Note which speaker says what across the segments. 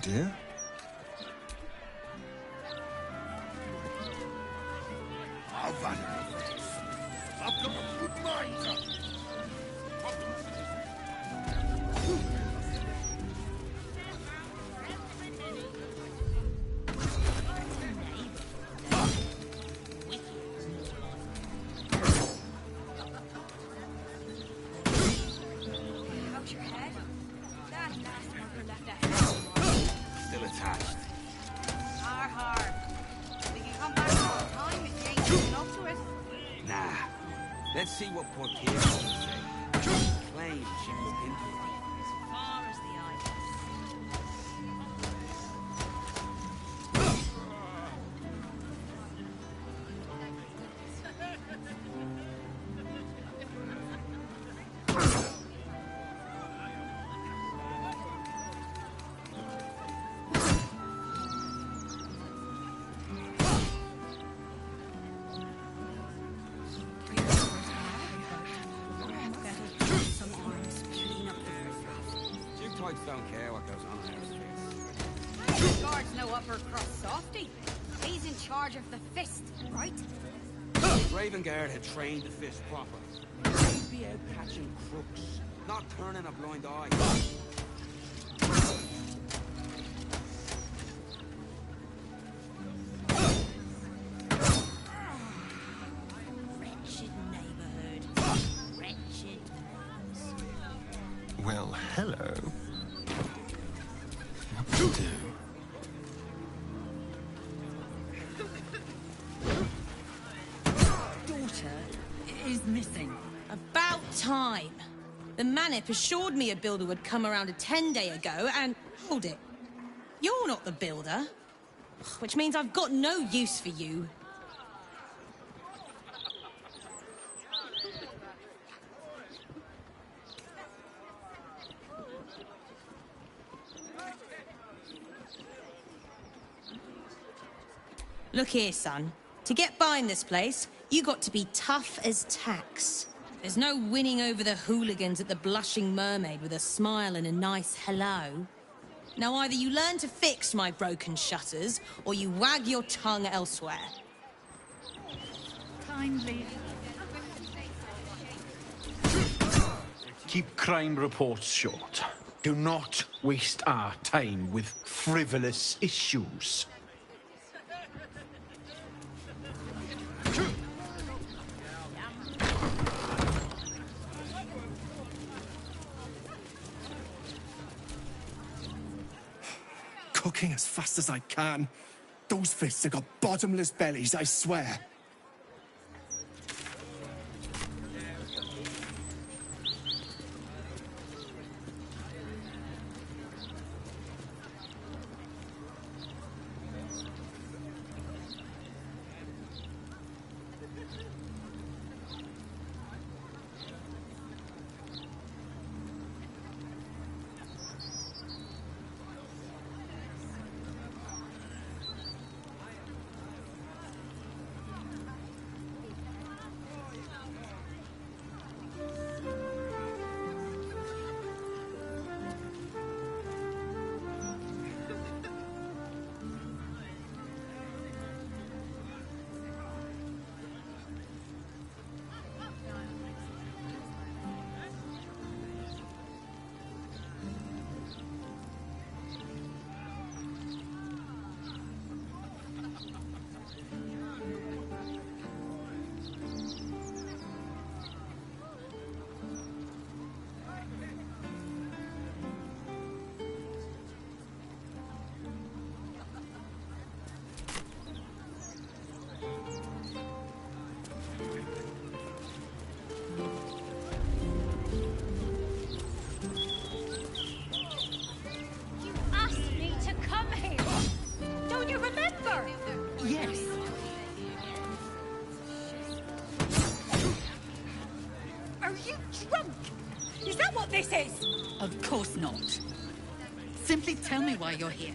Speaker 1: dear.
Speaker 2: I've had enough of this. I've got a good mind.
Speaker 3: How's your head? That last mother left a head.
Speaker 4: Still attached.
Speaker 3: Har. We can come back all the time if you ain't getting up to it.
Speaker 4: Nah. Let's see what poor kid has to say. Claims she was into it.
Speaker 3: As far as the eye can
Speaker 4: Types don't care what goes on in our streets.
Speaker 3: The guard's no upper crust softy. He's in charge of the fist, right?
Speaker 4: Raven Guard had trained the fist proper. They'd be out catching crooks, not turning a blind eye.
Speaker 3: Wretched neighborhood. Wretched manners.
Speaker 1: Well, hello. What to do?
Speaker 5: Daughter is missing.
Speaker 6: About time. The Manip assured me a builder would come around a 10-day ago, and hold it. You're not the builder. Which means I've got no use for you. Look here, son. To get by in this place, you got to be tough as tax. There's no winning over the hooligans at the Blushing Mermaid with a smile and a nice hello. Now either you learn to fix my broken shutters, or you wag your tongue elsewhere.
Speaker 5: Kindly.
Speaker 7: Keep crime reports short. Do not waste our time with frivolous issues.
Speaker 8: Cooking as fast as I can. Those fists have got bottomless bellies, I swear.
Speaker 3: You asked me to come here. Don't you remember?
Speaker 5: Yes.
Speaker 3: Are you drunk? Is that what this is?
Speaker 5: Of course not. Simply tell me why you're here.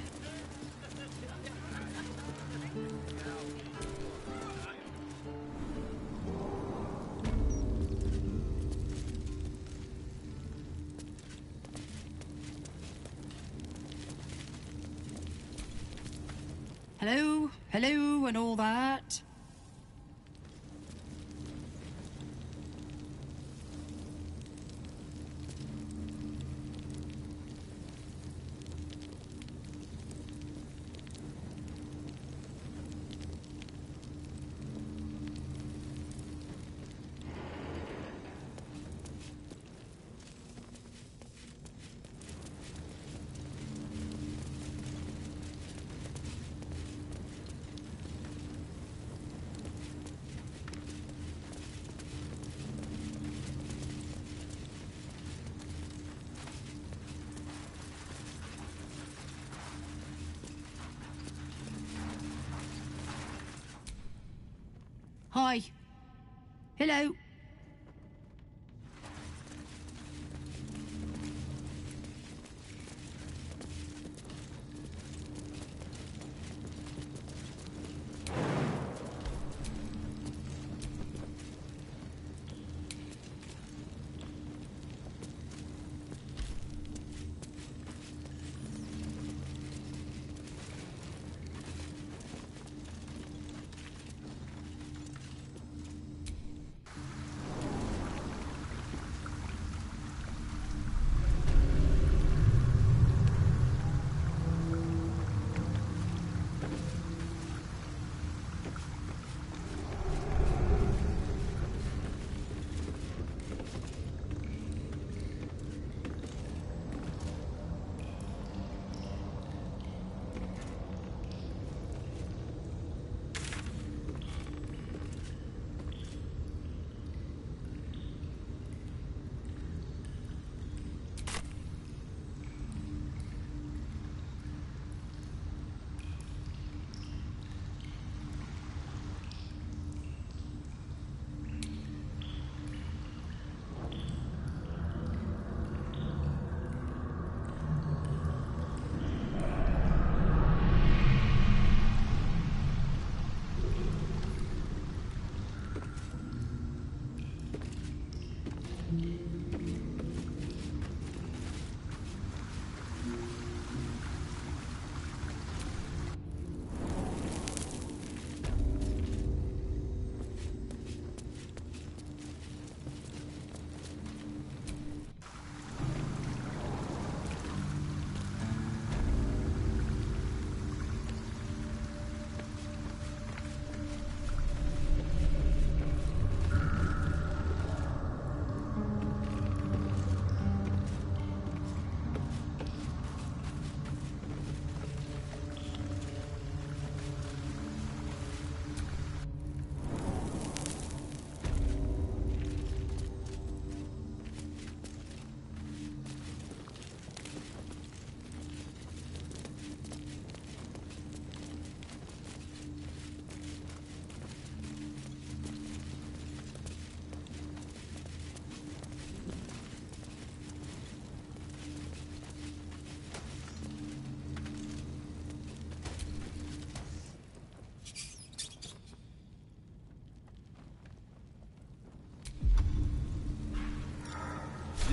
Speaker 5: Hello, hello, and all that. Hi. Hello.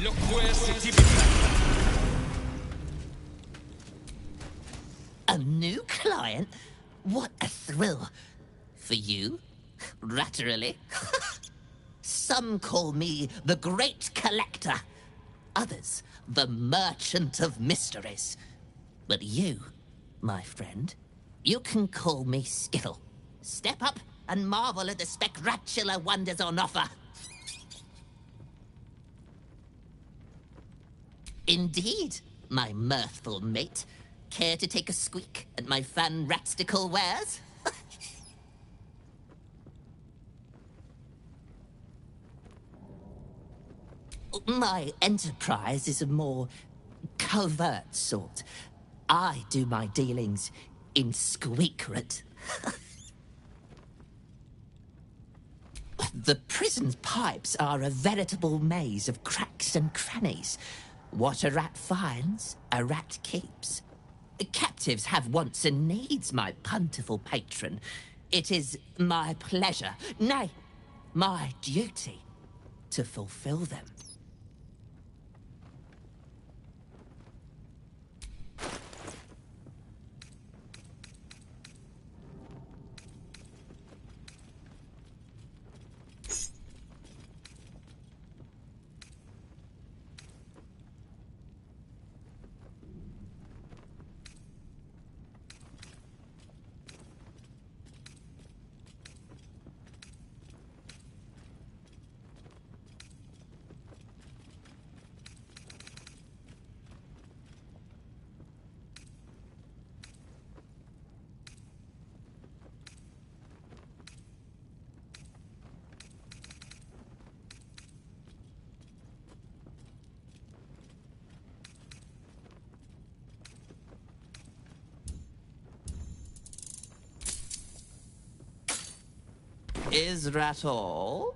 Speaker 9: Look where city began.
Speaker 10: A new client? What a thrill. For you? Latterly? Some call me the Great Collector. Others, the Merchant of Mysteries. But you, my friend, you can call me Skittle. Step up and marvel at the spectacular wonders on offer. Indeed, my mirthful mate. Care to take a squeak at my fan-ratstical wares? My enterprise is a more covert sort. I do my dealings in secret. The prison's pipes are a veritable maze of cracks and crannies. What a rat finds, a rat keeps. Captives have wants and needs, my plentiful patron. It is my pleasure, nay, my duty, to fulfill them. Is that all?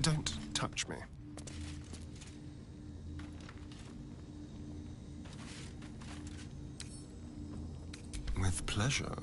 Speaker 1: Don't touch me. With pleasure.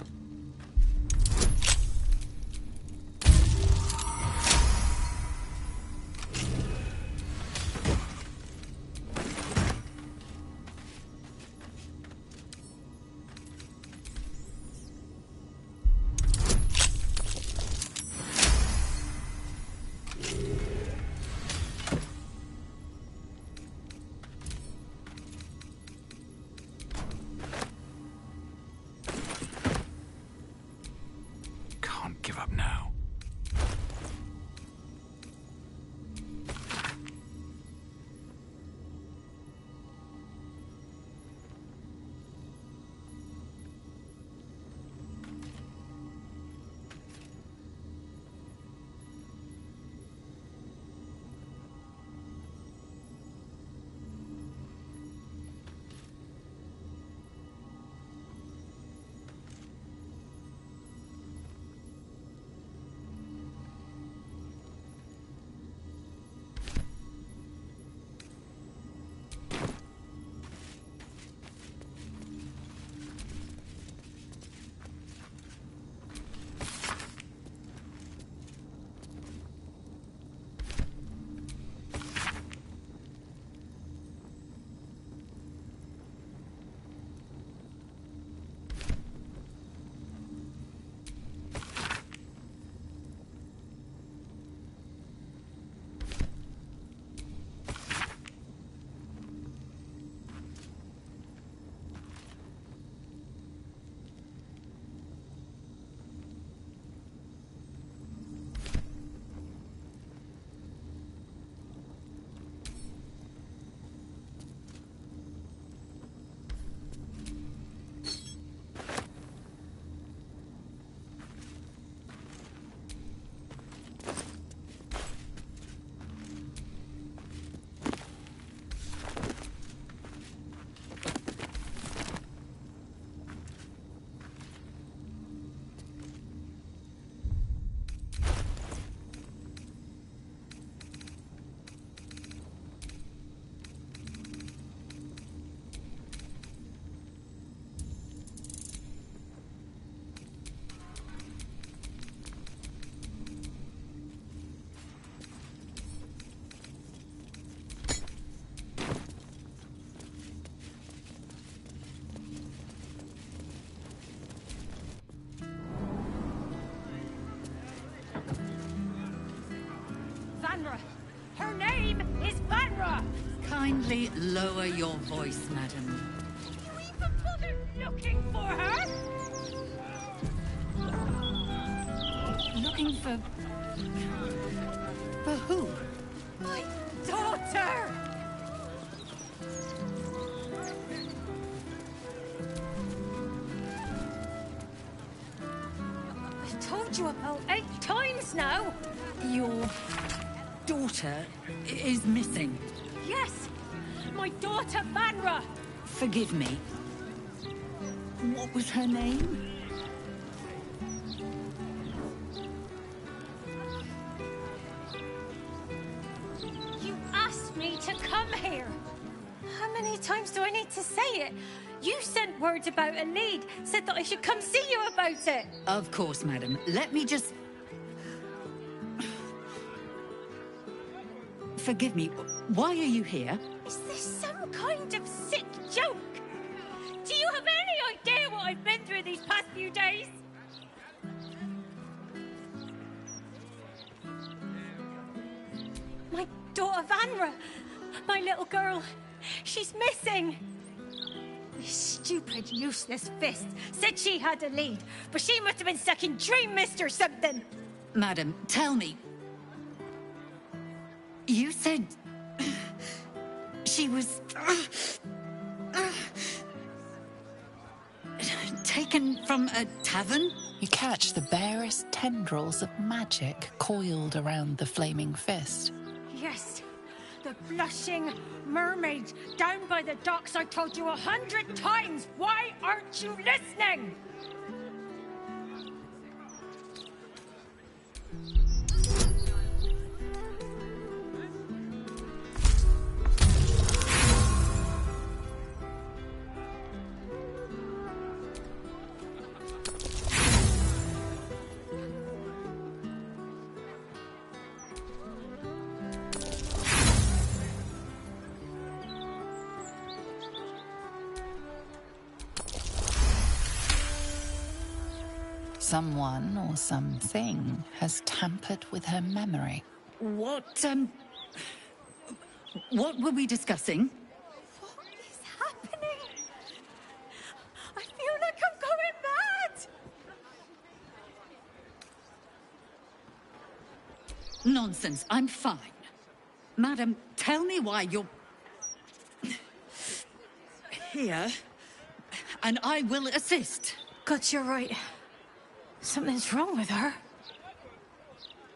Speaker 5: Kindly lower your voice, madam.
Speaker 3: You even bothered looking for her?
Speaker 5: Looking for... For who?
Speaker 3: My daughter! I've told you about 8 times now.
Speaker 5: Your daughter is missing.
Speaker 3: Yes, my daughter Vanra.
Speaker 5: Forgive me. What was her name?
Speaker 3: You asked me to come here. How many times do I need to say it? You sent word about a lead, said that I should come see you about it.
Speaker 5: Of course, madam. Let me just... Forgive me. Why are you here?
Speaker 3: Is this some kind of sick joke? Do you have any idea what I've been through these past few days? My daughter Vanra, my little girl, she's missing. This stupid, useless fist said she had a lead, but she must have been stuck in Dream Mist or something.
Speaker 5: Madam, tell me. You said... she was... taken from a tavern?
Speaker 11: You catch the barest tendrils of magic coiled around the flaming fist.
Speaker 3: Yes, the blushing mermaid down by the docks. I told you 100 times. Why aren't you listening?
Speaker 11: Someone or something has tampered with her memory.
Speaker 5: What were we discussing?
Speaker 3: What is happening? I feel like I'm going mad.
Speaker 5: Nonsense, I'm fine. Madam, tell me why you're... here, and I will assist.
Speaker 3: God, you're right. Something's wrong with her.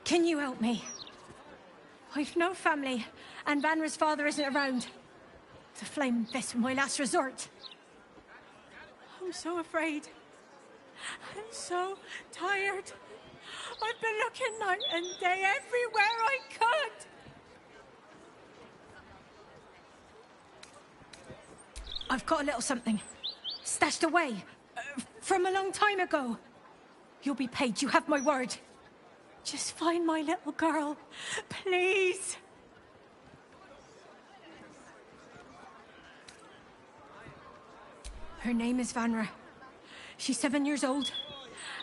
Speaker 3: Can you help me? I've no family, and Vanra's father isn't around. The Flaming Fist was my last resort. I'm so afraid. I'm so tired. I've been looking night and day everywhere I could. I've got a little something. Stashed away. From a long time ago. You'll be paid, you have my word. Just find my little girl, please. Her name is Vanra. She's 7 years old,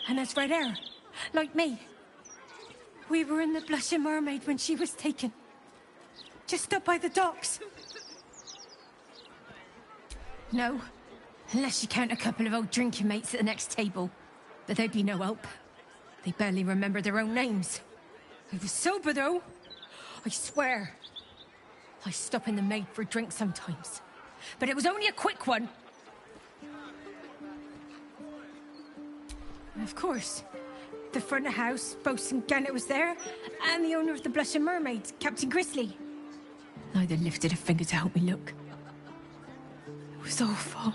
Speaker 3: and has red hair, like me. We were in the Blushing Mermaid when she was taken. Just up by the docks. No, unless you count a couple of old drinking mates at the next table. But they'd be no help. They barely remember their own names. I was sober, though. I swear. I stop in the maid for a drink sometimes. But it was only a quick one. And of course, the front of house, Bosun Gannet was there, and the owner of the Blushing Mermaid, Captain Grizzly. Neither lifted a finger to help me look. It was awful.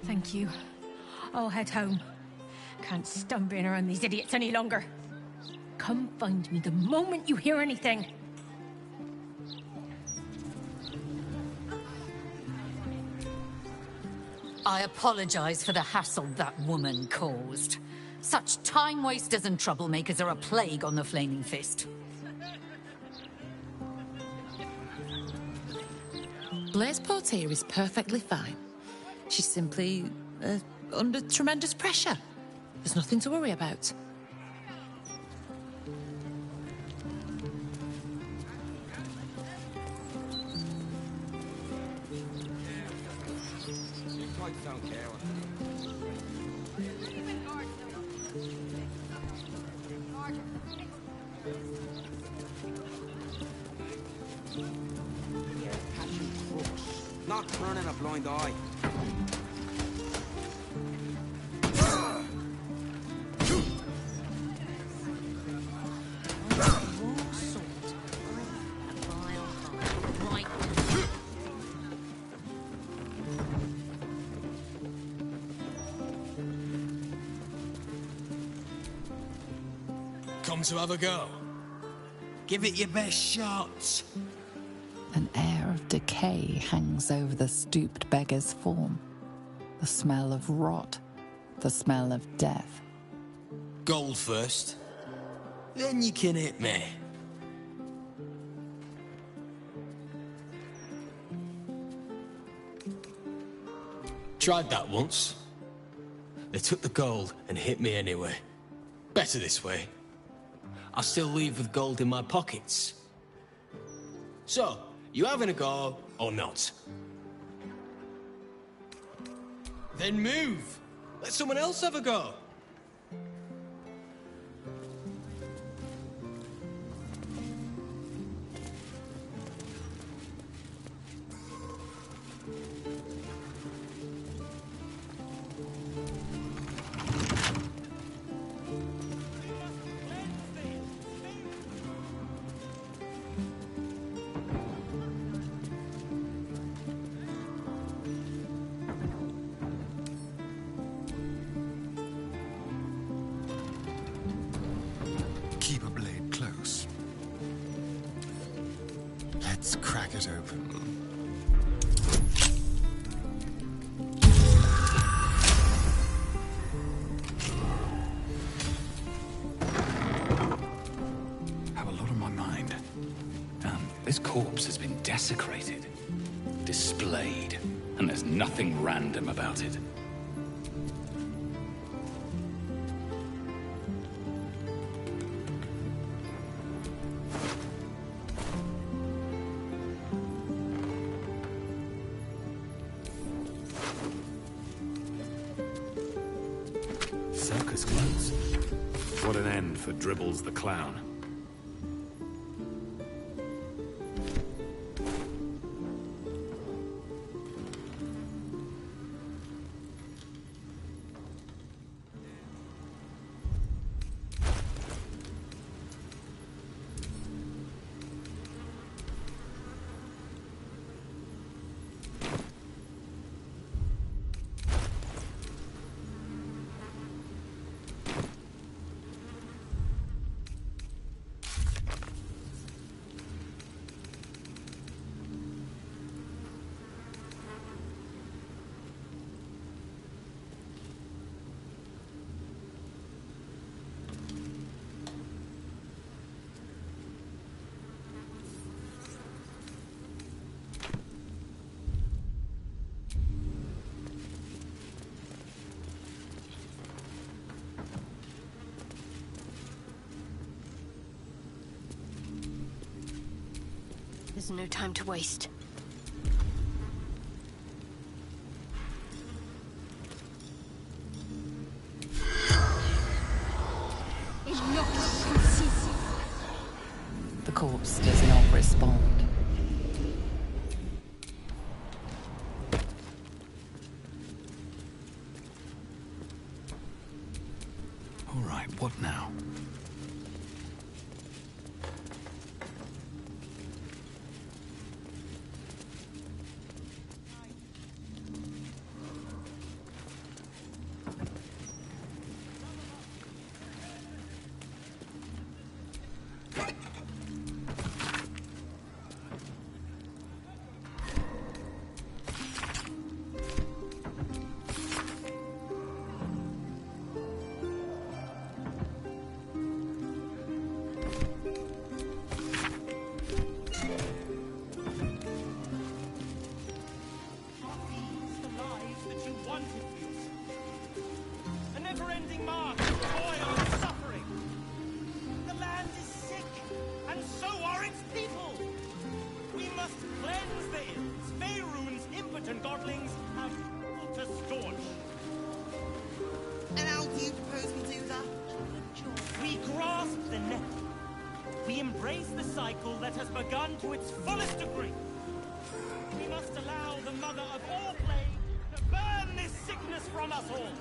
Speaker 3: Thank you. I'll head home. Can't stand being around these idiots any longer. Come find me the moment you hear anything.
Speaker 5: I apologize for the hassle that woman caused. Such time wasters and troublemakers are a plague on the Flaming Fist.
Speaker 11: Blaise Portier is perfectly fine. She's simply under tremendous pressure. There's nothing to worry about.
Speaker 4: Knights don't care what they're catching crooks, not turning a blind eye.
Speaker 9: Come to have a go. Give it your best shot.
Speaker 12: An air of decay hangs over the stooped beggar's form. The smell of rot, the smell of death.
Speaker 9: Gold first. Then you can hit me. Tried that once. They took the gold and hit me anyway. Better this way. I'll still leave with gold in my pockets. So, you having a go or not? Then move! Let someone else have a go!
Speaker 1: Keep a blade close. Let's crack it open.
Speaker 13: Have a lot on my mind. This corpse has been desecrated, displayed, and there's nothing random about it.
Speaker 14: Circus clothes. What an end for Dribbles the Clown.
Speaker 3: There's no time to waste.
Speaker 12: The corpse does not respond.
Speaker 13: All right, what now?
Speaker 15: to staunch.
Speaker 16: And how do you propose we do that?
Speaker 15: We grasp the net. We embrace the cycle that has begun to its fullest degree. We must allow the mother of all plague to burn this sickness from us all.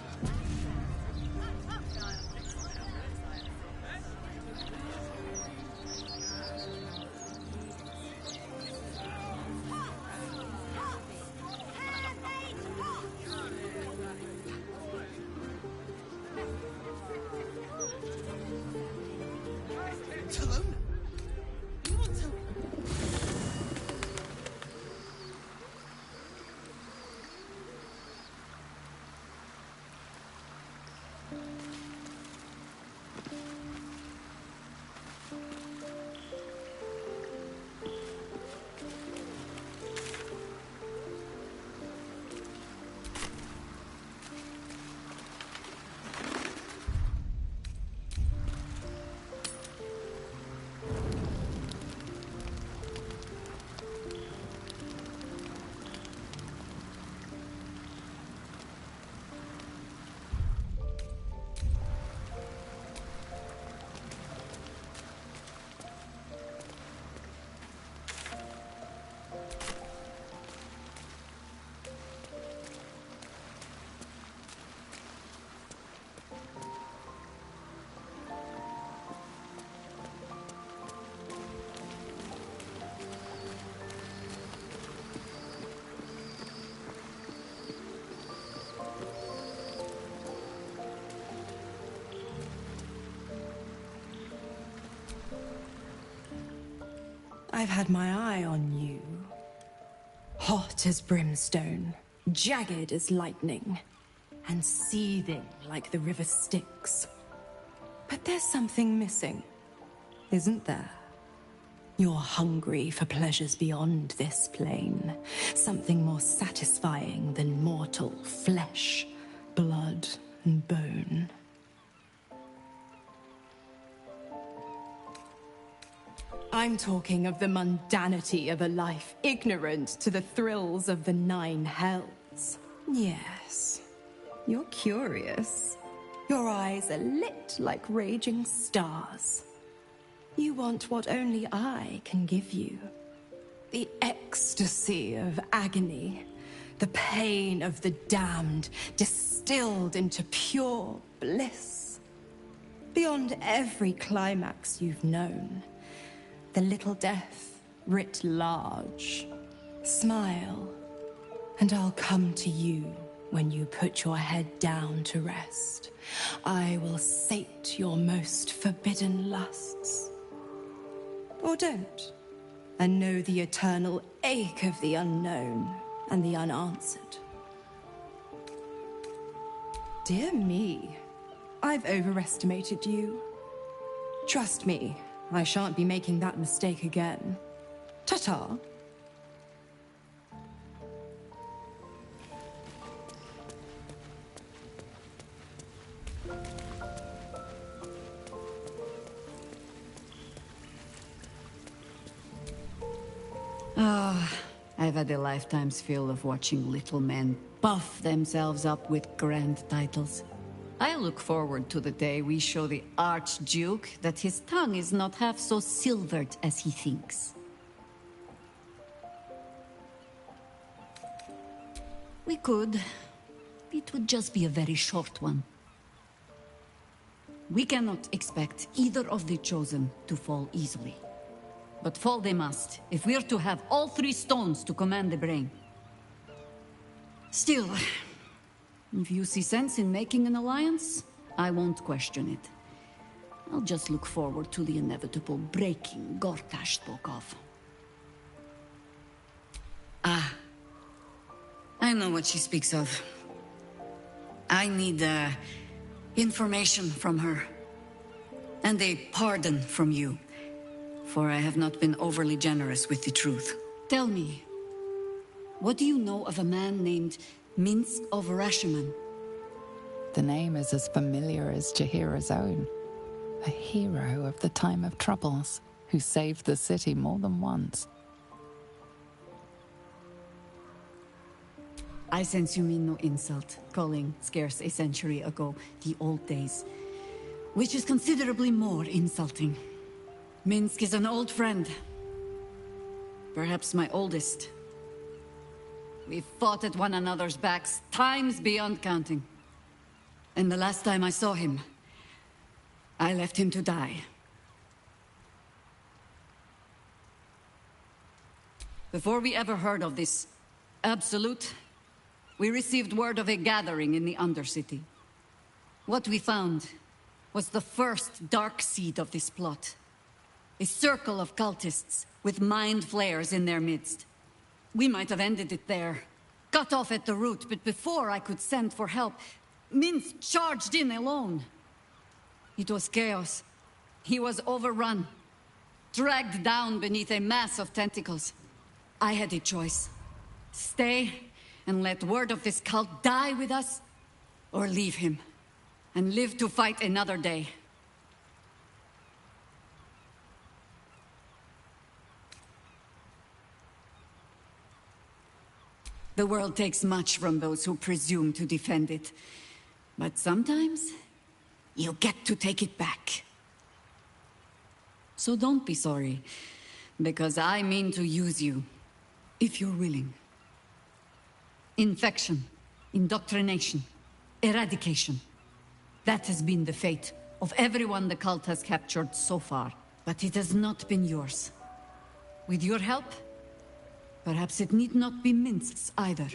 Speaker 17: I've had my eye on you. Hot as brimstone, jagged as lightning, and seething like the river Styx. But there's something missing, isn't there? You're hungry for pleasures beyond this plane. Something more satisfying than mortal flesh, blood, and bone. I'm talking of the mundanity of a life ignorant to the thrills of the 9 hells. Yes, you're curious. Your eyes are lit like raging stars. You want what only I can give you. The ecstasy of agony, the pain of the damned, distilled into pure bliss. Beyond every climax you've known. The little death writ large. Smile, and I'll come to you when you put your head down to rest. I will sate your most forbidden lusts. Or don't, and know the eternal ache of the unknown and the unanswered. Dear me, I've overestimated you. Trust me, I shan't be making that mistake again. Ta-ta.
Speaker 18: I've had a lifetime's fill of watching little men puff themselves up with grand titles. I look forward to the day we show the Archduke that his tongue is not half so silvered as he thinks. We could. It would just be a very short one. We cannot expect either of the Chosen to fall easily. But fall they must, if we're to have all 3 stones to command the brain. Still, if you see sense in making an alliance, I won't question it. I'll just look forward to the inevitable breaking Gortash spoke of. Ah. I know what she speaks of. I need, information from her. And a pardon from you. For I have not been overly generous with the truth. Tell me, what do you know of a man named Minsk of Rashiman?
Speaker 12: The name is as familiar as Jahira's own. A hero of the time of troubles, who saved the city more than once.
Speaker 18: I sense you mean no insult, calling scarce a century ago the old days, which is considerably more insulting. Minsk is an old friend. Perhaps my oldest. We've fought at one another's backs times beyond counting. And the last time I saw him, I left him to die. Before we ever heard of this Absolute, we received word of a gathering in the Undercity. What we found was the first dark seed of this plot. A circle of cultists with mind flayers in their midst. We might have ended it there, cut off at the root, but before I could send for help, Minsk charged in alone. It was chaos. He was overrun, dragged down beneath a mass of tentacles. I had a choice. Stay and let word of this cult die with us, or leave him and live to fight another day. The world takes much from those who presume to defend it. But sometimes, you get to take it back. So don't be sorry, because I mean to use you, if you're willing. Infection, indoctrination, eradication. That has been the fate of everyone the cult has captured so far. But it has not been yours. With your help, perhaps it need not be Minsk's either.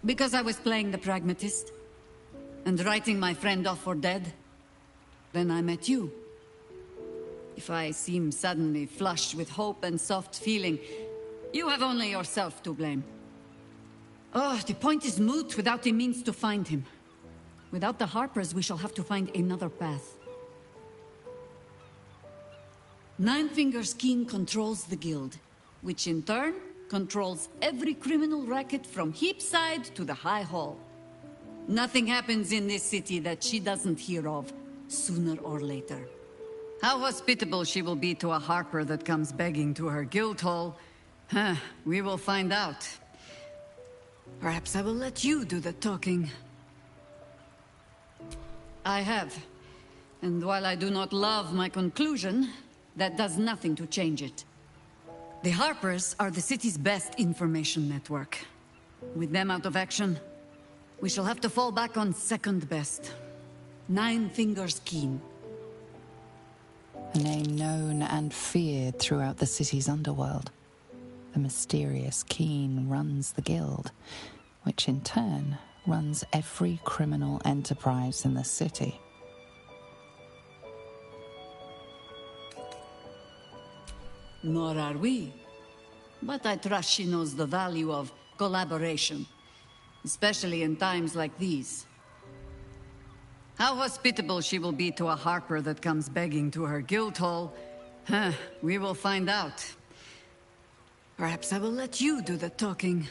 Speaker 18: Because I was playing the pragmatist, and writing my friend off for dead, then I met you. If I seem suddenly flushed with hope and soft feeling, you have only yourself to blame. Oh, the point is moot without a means to find him. Without the Harpers, we shall have to find another path. Nine Fingers Keen controls the guild, which in turn controls every criminal racket from Heapside to the High Hall. Nothing happens in this city that she doesn't hear of, sooner or later. How hospitable she will be to a Harper that comes begging to her guild hall, we will find out. Perhaps I will let you do the talking. I have. And while I do not love my conclusion, that does nothing to change it. The Harpers are the city's best information network. With them out of action, we shall have to fall back on second best. Nine Fingers Keen.
Speaker 12: A name known and feared throughout the city's underworld. The mysterious Keen runs the guild, which in turn runs every criminal enterprise in the city.
Speaker 18: Nor are we. But I trust she knows the value of collaboration, especially in times like these. How hospitable she will be to a Harper that comes begging to her guild hall, we will find out. Perhaps I will let you do the talking.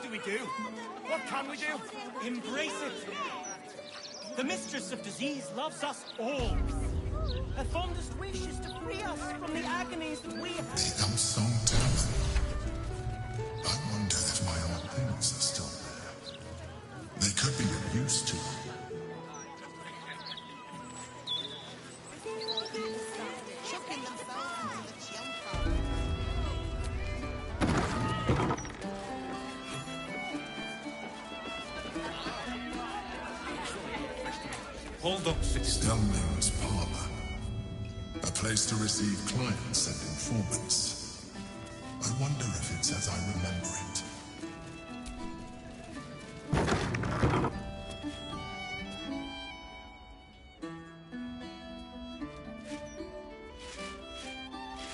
Speaker 15: do we do? What can we do? Embrace it. The Mistress of Disease loves us all. Her fondest wish is to free us from the agonies that we have.
Speaker 1: Become so talented. I wonder if my old things are still there. They could be of use to them.
Speaker 14: Hold up,
Speaker 1: Stelling's parlor. A place to receive clients and informants. I wonder if it's as I remember it.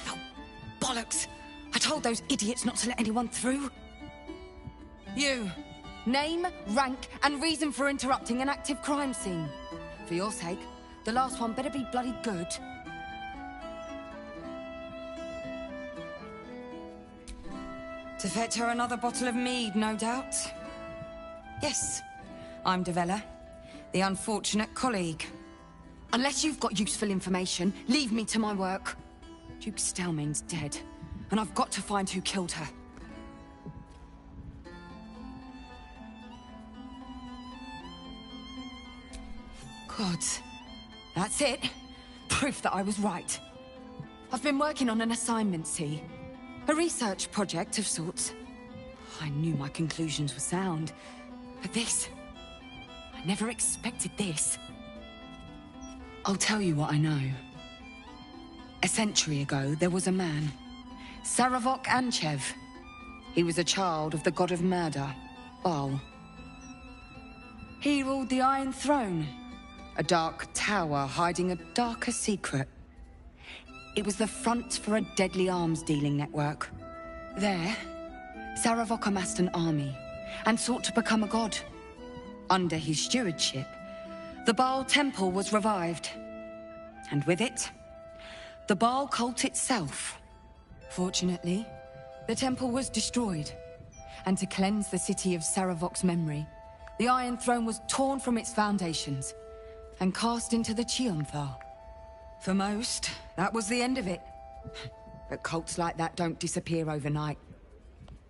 Speaker 19: Oh, bollocks! I told those idiots not to let anyone through. You. Name, rank, and reason for interrupting an active crime scene. For your sake, the last one better be bloody good. To fetch her another bottle of mead, no doubt. Yes, I'm Devella, the unfortunate colleague. Unless you've got useful information, leave me to my work. Duke Stelmane's dead, and I've got to find who killed her. God, that's it. Proof that I was right. I've been working on an assignment, see? A research project of sorts. I knew my conclusions were sound, but this... I never expected this. I'll tell you what I know. A century ago, there was a man, Saravok Anchev. He was a child of the god of murder, Baal. He ruled the Iron Throne, a dark tower hiding a darker secret. It was the front for a deadly arms-dealing network. There, Saravok amassed an army and sought to become a god. Under his stewardship, the Baal Temple was revived. And with it, the Baal cult itself. Fortunately, the temple was destroyed. And to cleanse the city of Saravok's memory, the Iron Throne was torn from its foundations and cast into the Chionthar. For most, that was the end of it. But cults like that don't disappear overnight.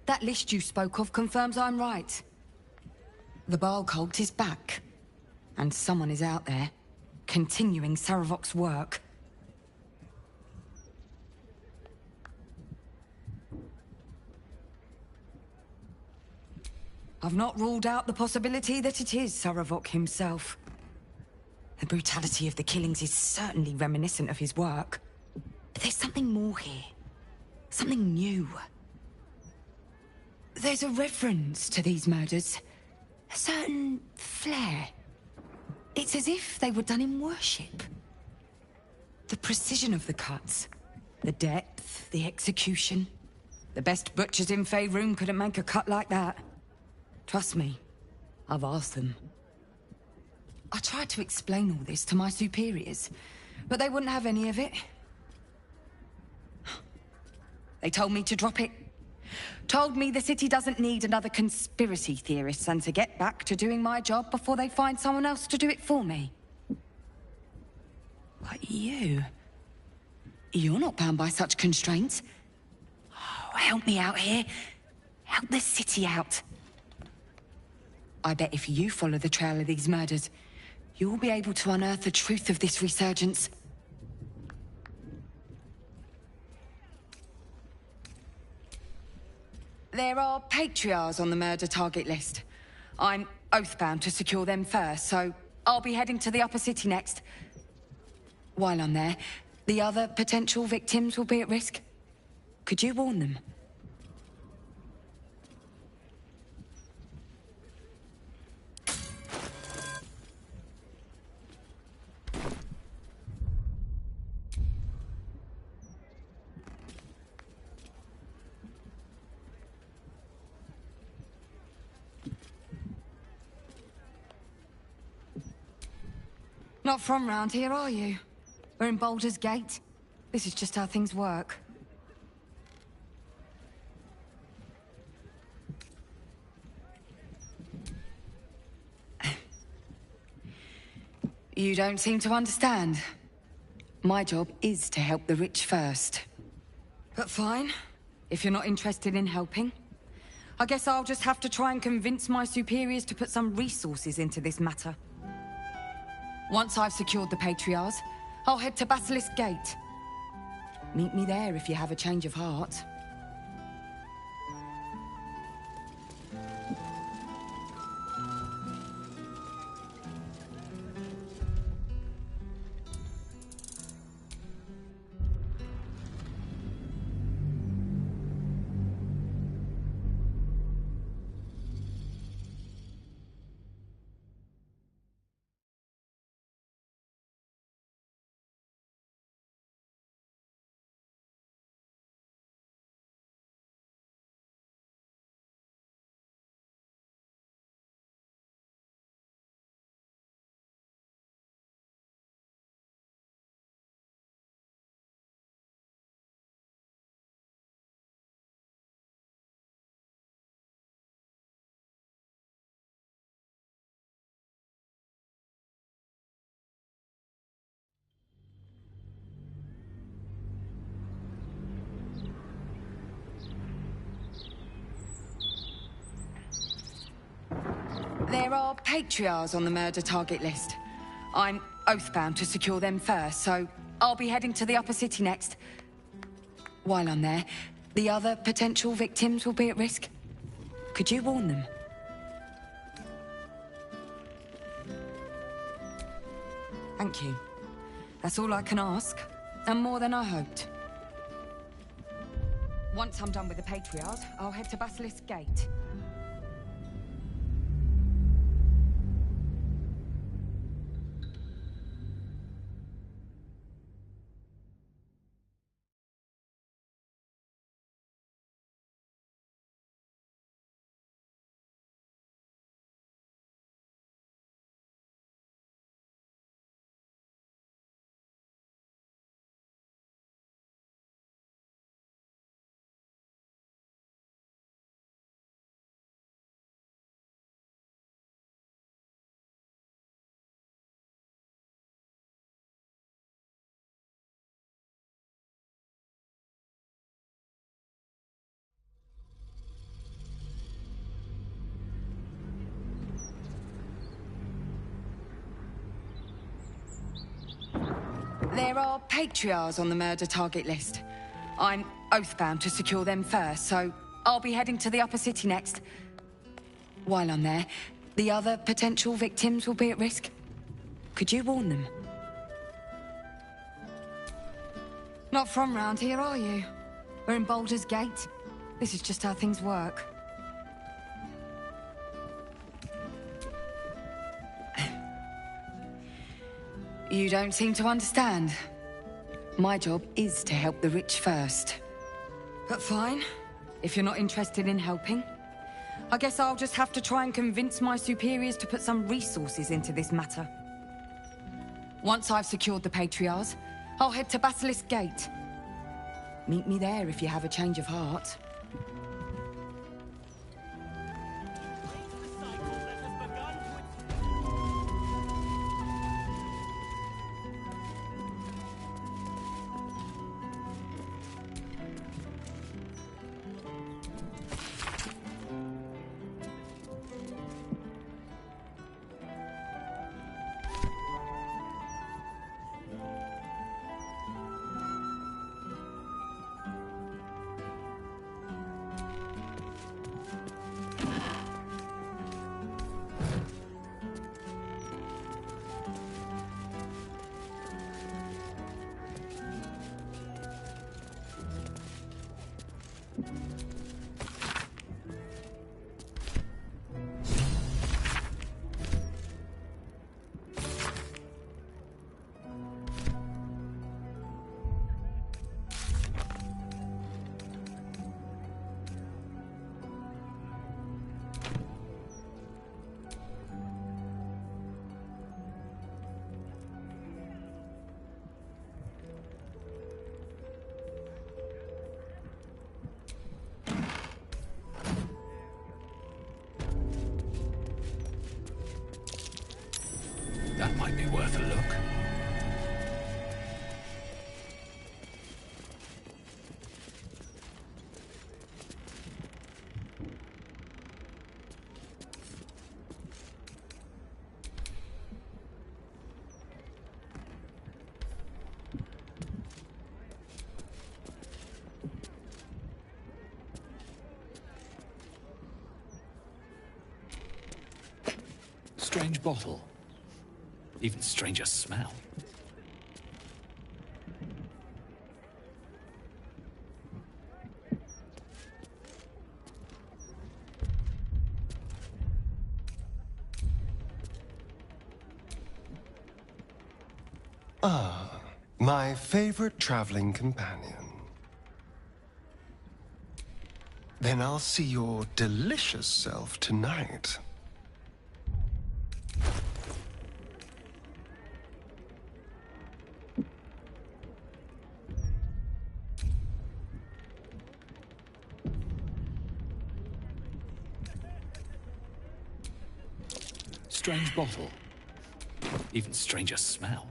Speaker 19: That list you spoke of confirms I'm right. The Baal cult is back. And someone is out there, continuing Saravok's work. I've not ruled out the possibility that it is Saravok himself. The brutality of the killings is certainly reminiscent of his work. But there's something more here. Something new. There's a reference to these murders. A certain flair. It's as if they were done in worship. The precision of the cuts. The depth, the execution. The best butchers in Faerun couldn't make a cut like that. Trust me, I've asked them. I tried to explain all this to my superiors, but they wouldn't have any of it. They told me to drop it. Told me the city doesn't need another conspiracy theorist and to get back to doing my job before they find someone else to do it for me. But you're not bound by such constraints. Oh, help me out here. Help the city out. I bet if you follow the trail of these murders, you'll be able to unearth the truth of this resurgence. There are patriarchs on the murder target list. I'm oathbound to secure them first, so I'll be heading to the upper city next. While I'm there, the other potential victims will be at risk. Could you warn them? Not from round here, are you? We're in Baldur's Gate. This is just how things work. You don't seem to understand. My job is to help the rich first. But fine. If you're not interested in helping, I guess I'll just have to try and convince my superiors to put some resources into this matter. Once I've secured the Patriarchs, I'll head to Basilisk Gate. Meet me there if you have a change of heart. There are Patriarchs on the murder target list. I'm oathbound to secure them first, so I'll be heading to the upper city next. While I'm there, the other potential victims will be at risk. Could you warn them? Thank you. That's all I can ask, and more than I hoped. Once I'm done with the Patriarchs, I'll head to Basilisk Gate. There are Patriarchs on the murder target list. I'm oathbound to secure them first, so I'll be heading to the upper city next. While I'm there, the other potential victims will be at risk. Could you warn them? Not from round here, are you? We're in Baldur's Gate. This is just how things work. You don't seem to understand. My job is to help the rich first. But fine. If you're not interested in helping, I guess I'll just have to try and convince my superiors to put some resources into this matter. Once I've secured the Patriarchs, I'll head to Basilisk Gate. Meet me there if you have a change of heart.
Speaker 13: Strange bottle. Even stranger smell.
Speaker 20: Ah, my favorite traveling companion. Then I'll see your delicious self tonight.
Speaker 13: Strange bottle. Even stranger smell.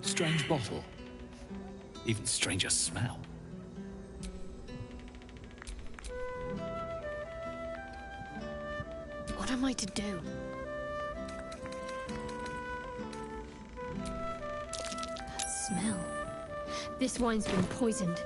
Speaker 13: Strange bottle. Even stranger smell.
Speaker 3: What am I to do? That smell. This wine's been poisoned.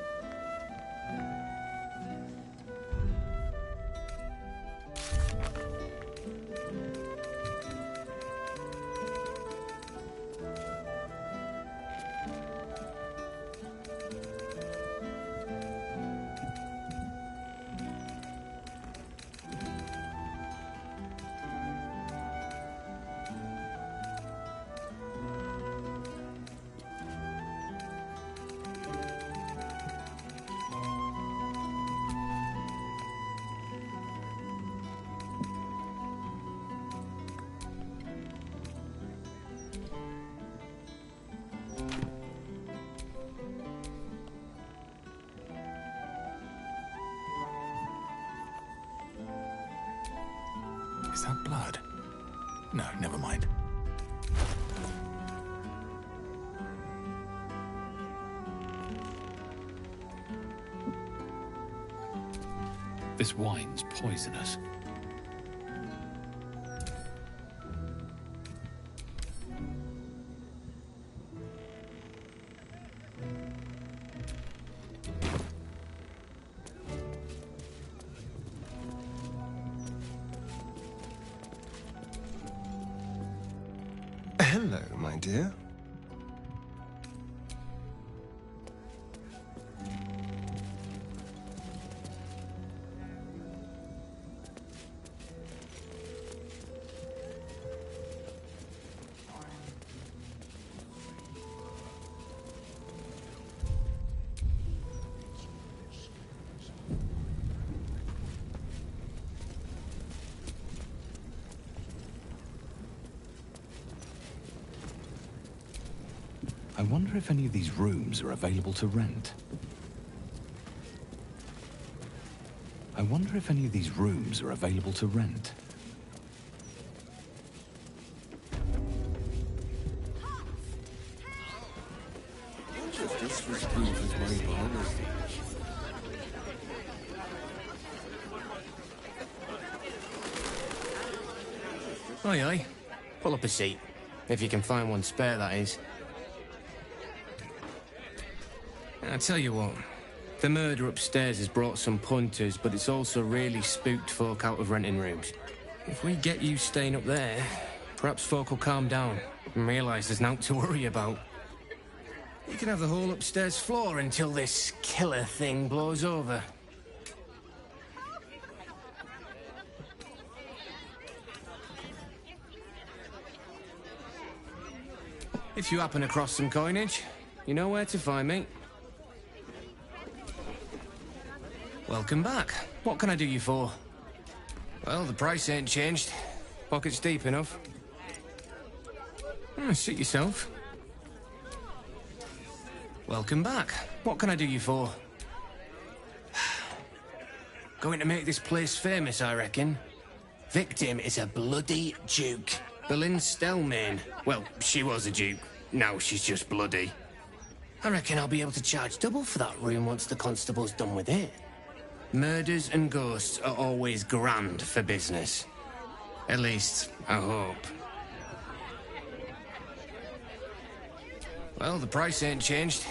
Speaker 13: Is that blood? No, never mind. This wine's poisonous.
Speaker 20: Hello, my dear.
Speaker 13: I wonder if any of these rooms are available to rent. I wonder if any of these rooms are available to rent.
Speaker 21: Aye, aye. Pull up a seat. If you can find one spare, that is. I tell you what, the murder upstairs has brought some punters, but it's also really spooked folk out of renting rooms. If we get you staying up there, perhaps folk will calm down and realise there's naught to worry about. You can have the whole upstairs floor until this killer thing blows over. If you happen across some coinage, you know where to find me. Welcome back. What can I do you for? Well, the price ain't changed. Pockets deep enough. Suit yourself. Welcome back. What can I do you for? Going to make this place famous, I reckon. Victim is a bloody duke. Boleyn Stelmane. Well, she was a duke. Now she's just bloody. I reckon I'll be able to charge double for that room once the constable's done with it. Murders and ghosts are always grand for business. At least, I hope. Well, the price ain't changed.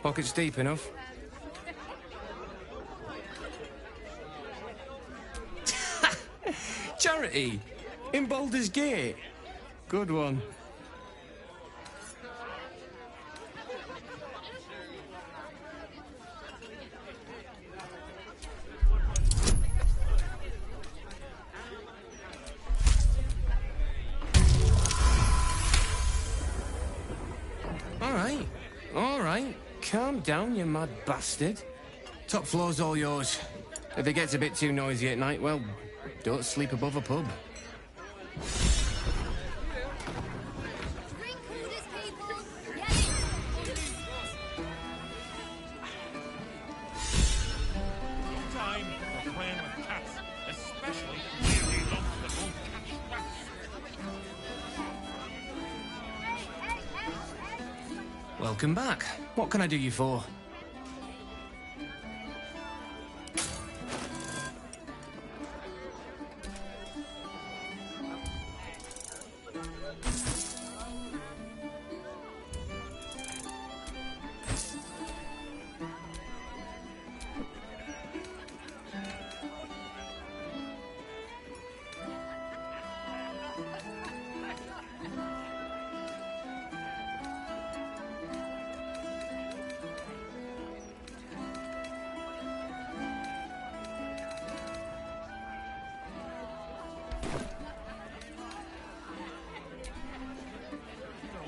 Speaker 21: Pockets deep enough. Charity! In Baldur's Gate! Good one. All right. Calm down, you mad bastard. Top floor's all yours. If it gets a bit too noisy at night, well, don't sleep above a pub.
Speaker 15: Time for playing with cats, especially really lumps that won't catch rats.
Speaker 21: Welcome back. What can I do you for?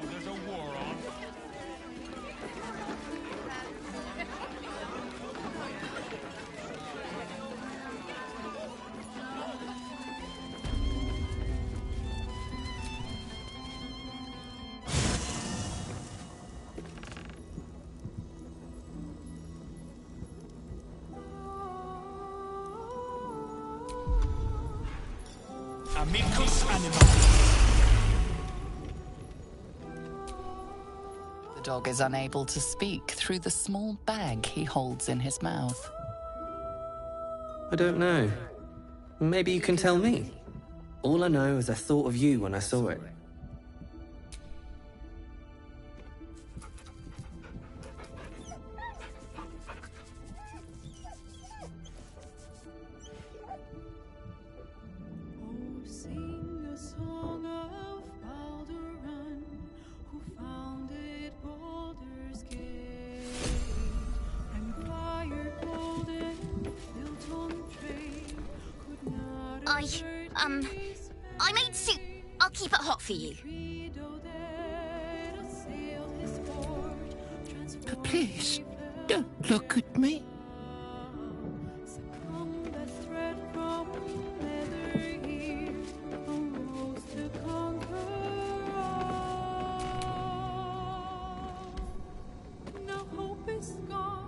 Speaker 15: There's a war on. Amicus animalis.
Speaker 12: The dog is unable to speak through the small bag he holds in his mouth.
Speaker 2: I don't know. Maybe you can tell me. All I know is I thought of you when I saw it.
Speaker 22: Sing a song of Balduran, who founded Baldur's Gate, and Briar Golden, built on trade, could not
Speaker 23: I made soup. I'll keep it hot for you.
Speaker 10: But please, don't look at me.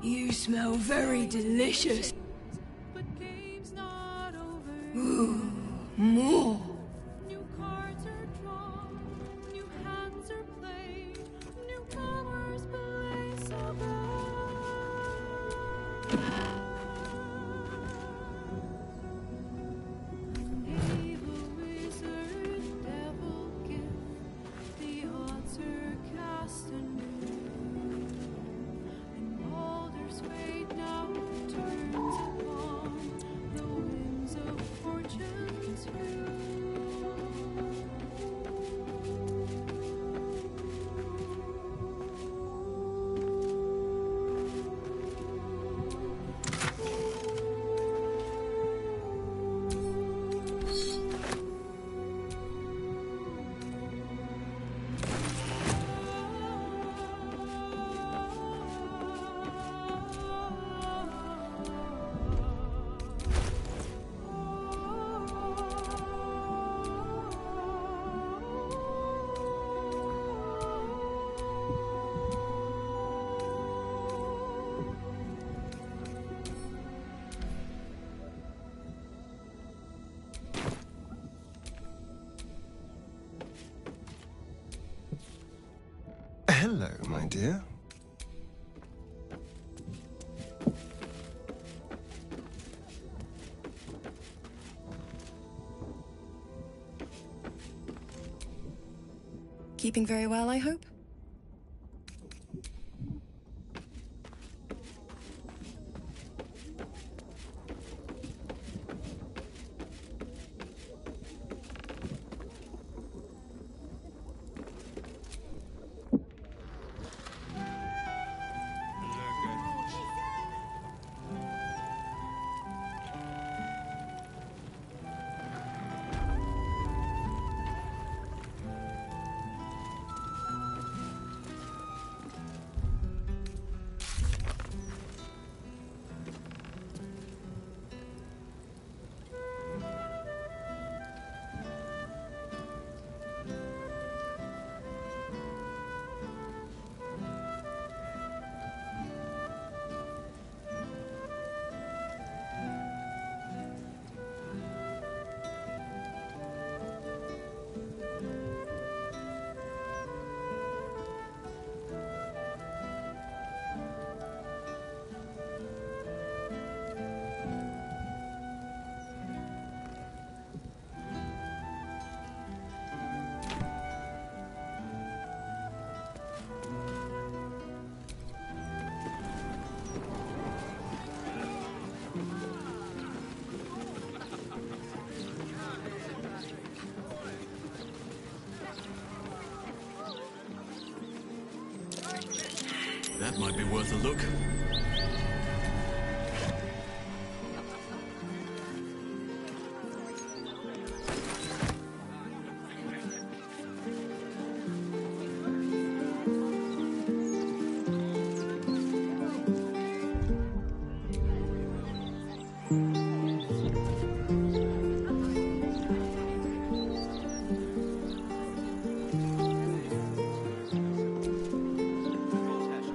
Speaker 23: You smell very delicious. Ooh, more.
Speaker 20: Hello, my dear.
Speaker 17: Keeping very well, I hope?
Speaker 14: That might be worth a look.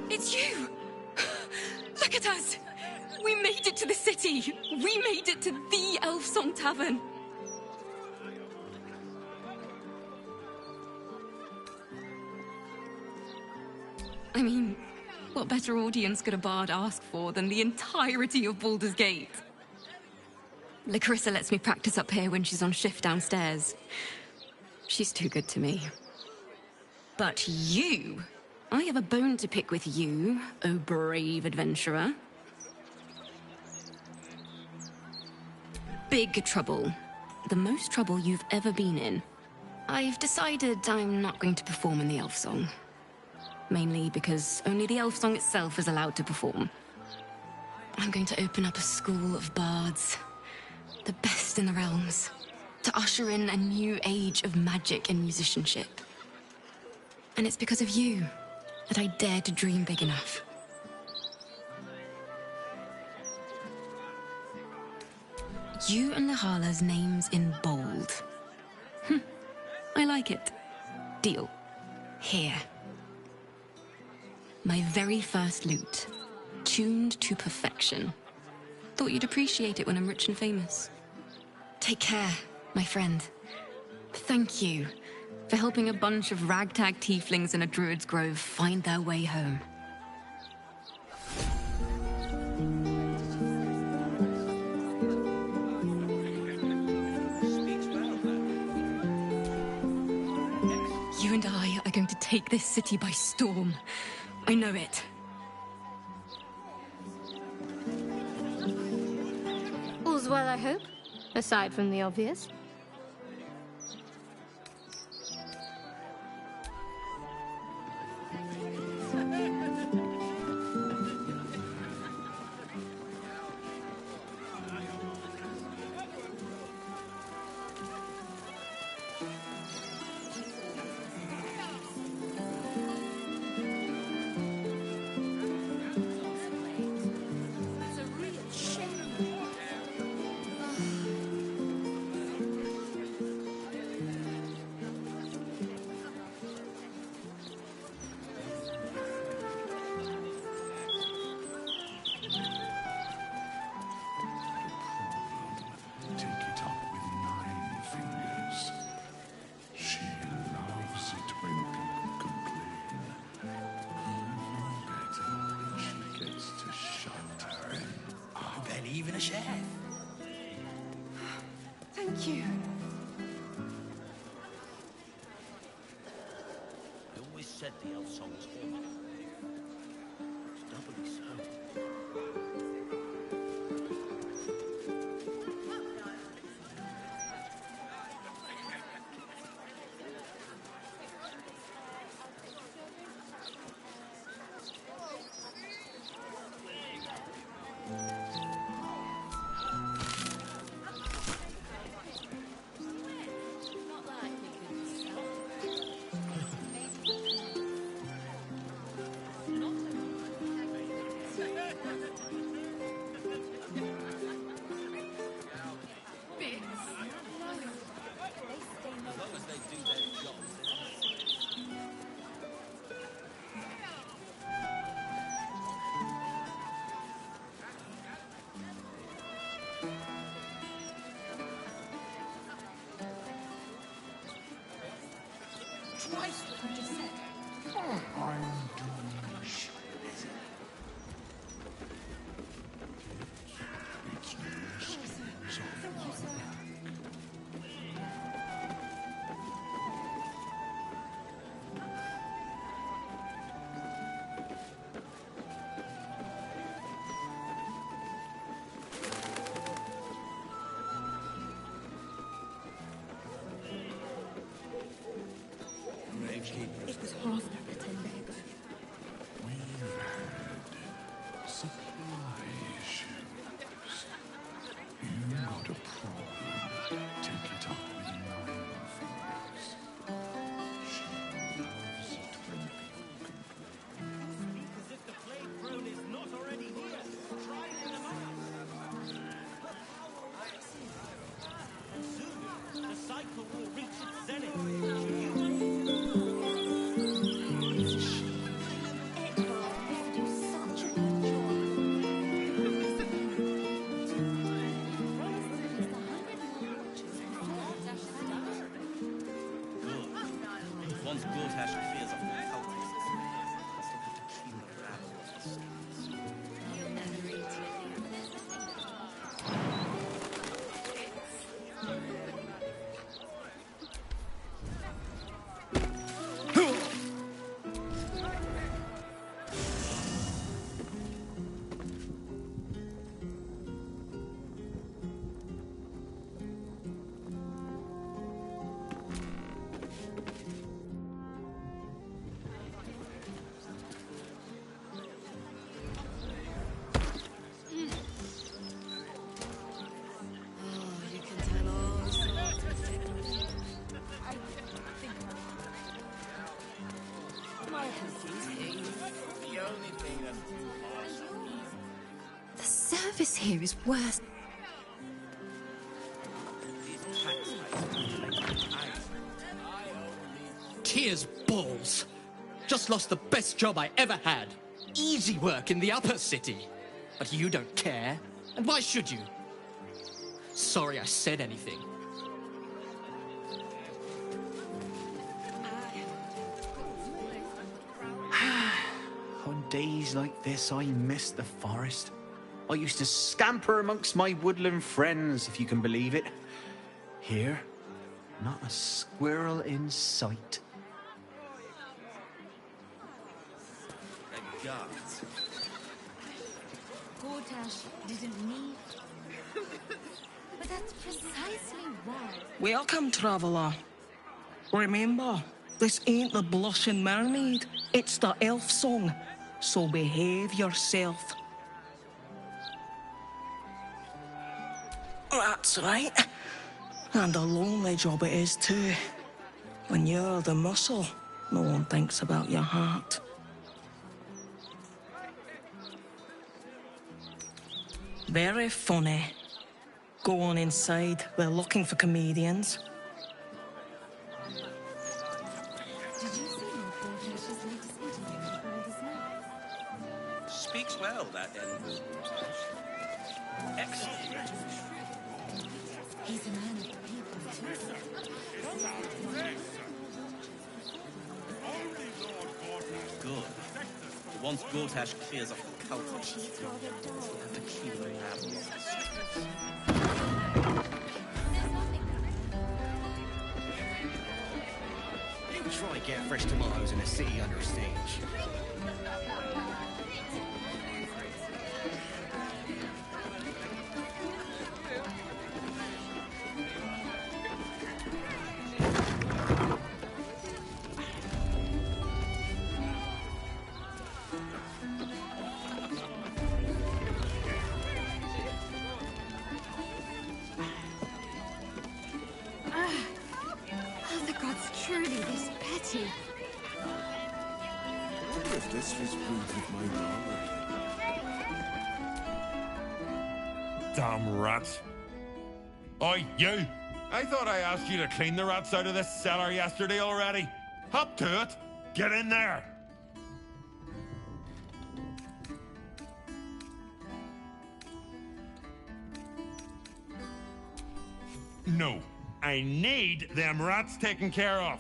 Speaker 19: It's you! Look at us! We made it to the city! We made it to the Elf Song Tavern! I mean, what better audience could a bard ask for than the entirety of Baldur's Gate? Larissa lets me practice up here when she's on shift downstairs. She's too good to me. But you... I have a bone to pick with you, oh brave adventurer. Big trouble. The most trouble you've ever been in. I've decided I'm not going to perform in the Elf Song. Mainly because only the Elf Song itself is allowed to perform. I'm going to open up a school of bards. The best in the realms. To usher in a new age of magic and musicianship. And it's because of you that I dare to dream big enough. You and Lahala's names in bold. I like it. Deal. Here. My very first lute. Tuned to perfection. Thought you'd appreciate it when I'm rich and famous. Take care, my friend. Thank you for helping a bunch of ragtag tieflings in a druid's grove find their way home. You and I are going to take this city by storm. I know it.
Speaker 3: All's well, I hope, aside from the obvious.
Speaker 6: gonna share.
Speaker 17: Thank you.
Speaker 6: I always said the elf song was haunted. It's doubly so. Twice what you just said.
Speaker 1: I'm doing shit. It's this is
Speaker 6: It was half the pretend beggar.
Speaker 1: We've had supply issues. You got a problem. Take it up with Nine Fingers. She loves it when
Speaker 15: Speak as if the plague throne is not already here. Try it among us. Soon, the cycle will reach its zenith.
Speaker 6: Once Gortash clears off the cultists, I still have to keep a rabble of the skins.
Speaker 18: You can tell all sorts of things. My
Speaker 6: The only thing that's
Speaker 19: The service here is worse.
Speaker 7: Tears balls. Just lost the best job I ever had. Easy work in the upper city. But you don't care. And why should you? Sorry I said anything.
Speaker 8: On days like this, I miss the forest. I used to scamper amongst my woodland friends, if you can believe it. Here, not a squirrel in sight.
Speaker 6: guards.
Speaker 24: Gortash didn't need. But that's precisely why.
Speaker 25: Welcome, traveller. Remember, this ain't the Blushing Mermaid, it's the elf song, so behave yourself. That's right. And a lonely job it is too. When you're the muscle, no one thinks about your heart. Very funny. Go on inside, we're looking for comedians.
Speaker 24: Did you see Lord Gortash's latest interview with Baldur's Knight?
Speaker 6: Speaks well, that end. Excellent.
Speaker 24: He's a man of the people, too.
Speaker 6: Good. Once Gortash clears off the cultists, we'll have to keep an eye on us.
Speaker 7: You try get fresh tomatoes in a city under siege.
Speaker 24: Are the gods truly this petty?
Speaker 14: I wonder if this was brewed with my knowledge.
Speaker 4: Damn rats. Oi, you! I thought I asked you to clean the rats out of this cellar yesterday already. Hop to it! Get in there! No. I need them rats taken care of.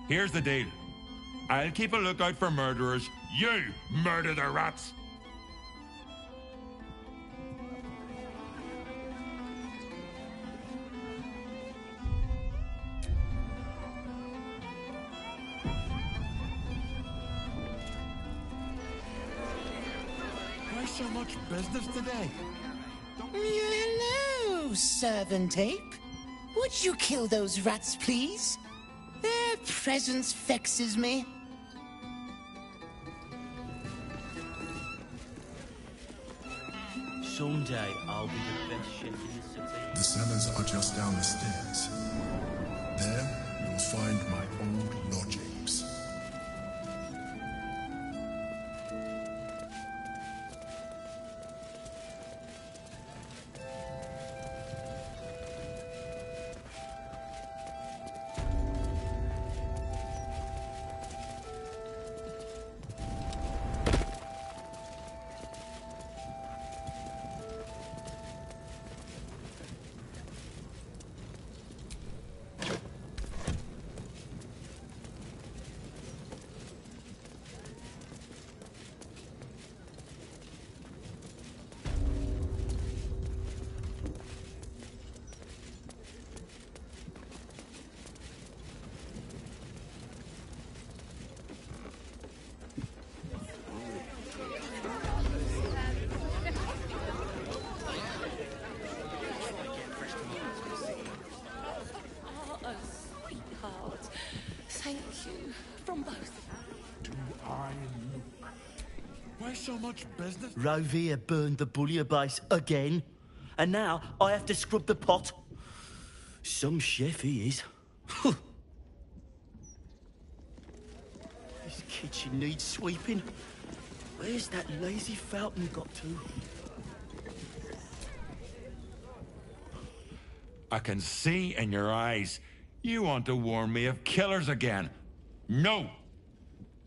Speaker 4: Here's the deal. I'll keep a lookout for murderers. You murder the rats. Why so much business today?
Speaker 10: Hello, servant ape. Would you kill those rats, please? Their presence vexes me.
Speaker 15: Someday I'll be the best chef in the city.
Speaker 1: The cellars are just down the stairs. There, you'll find my old lodgings.
Speaker 4: Why so much business?
Speaker 15: Rovia burned the bullier base again, and now I have to scrub the pot. Some chef he is. This kitchen needs sweeping. Where's that lazy fountain got to?
Speaker 4: I can see in your eyes. You want to warn me of killers again. No!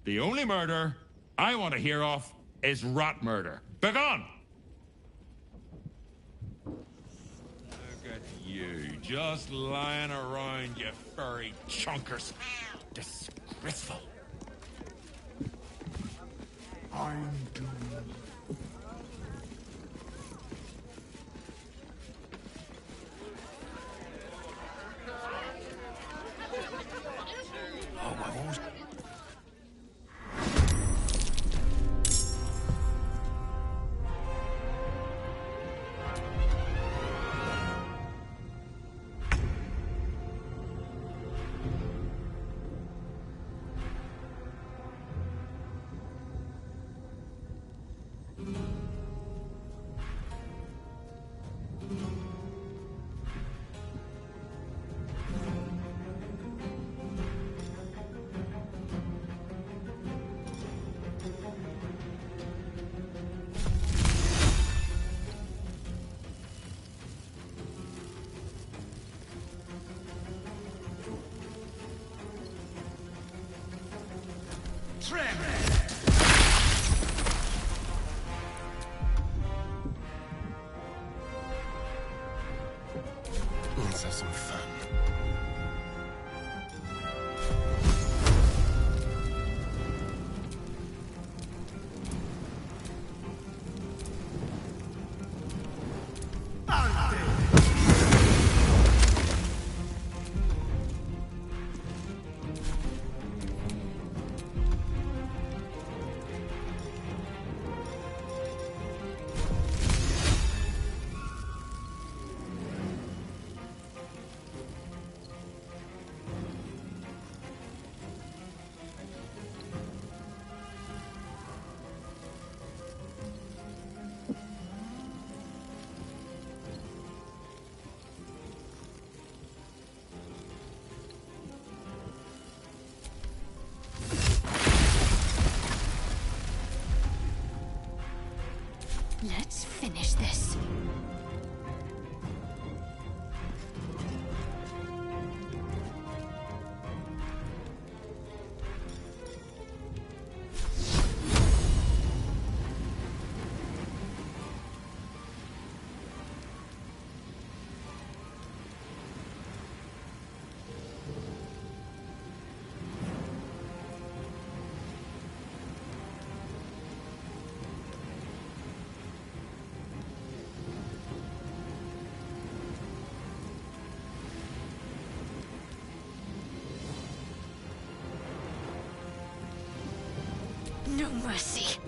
Speaker 4: The only murder I want to hear of is rat murder. Begone! Look at you, just lying around, you furry chunkers. Disgraceful.
Speaker 1: I'm doomed. Let's have some fun.
Speaker 3: mercy.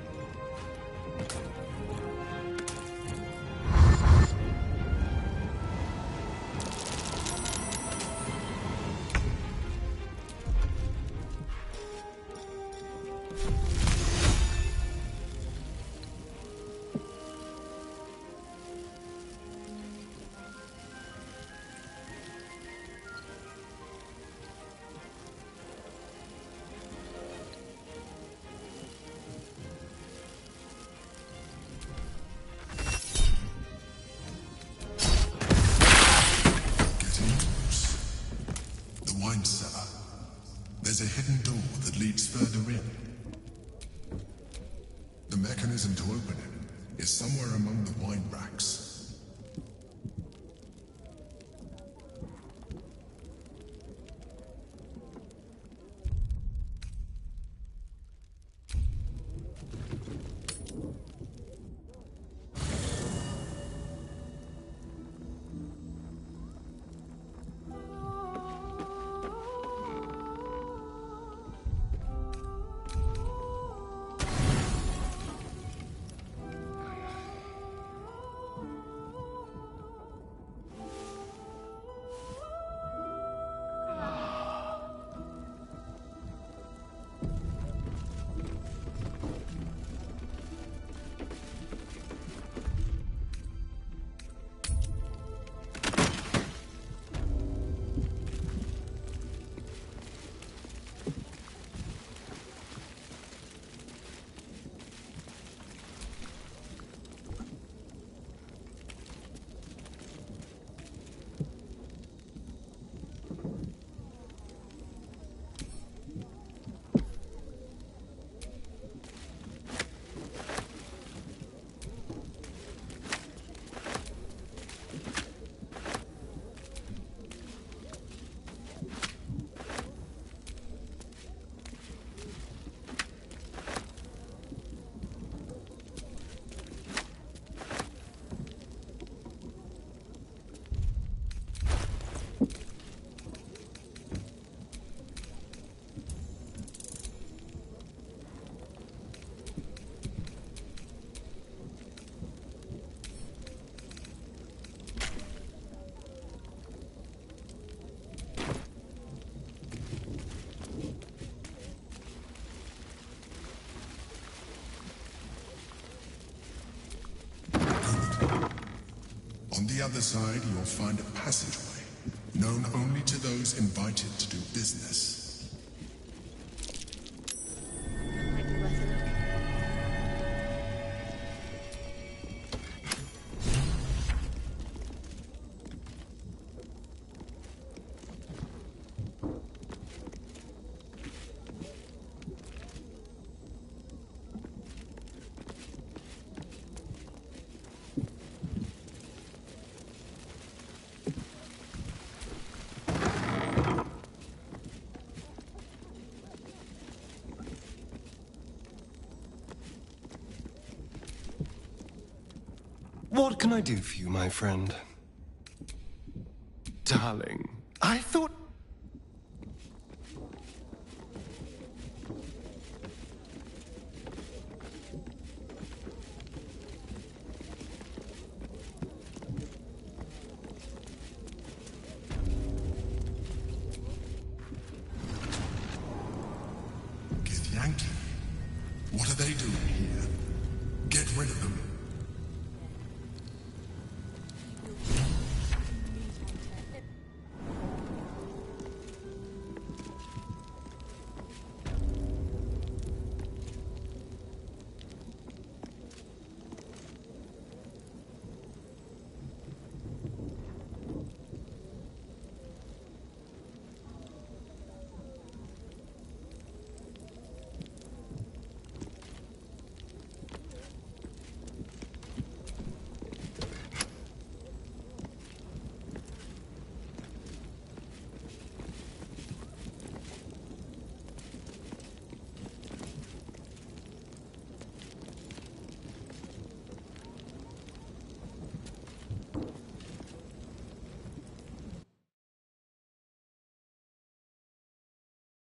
Speaker 1: Wine cellar. There's a hidden door that leads further in. The mechanism to open it is somewhere among the wine racks. On the other side, you'll find a passageway, known only to those invited to do business.
Speaker 20: What can I do for you, my friend? Darling, I thought...
Speaker 1: Githyanki? What are they doing?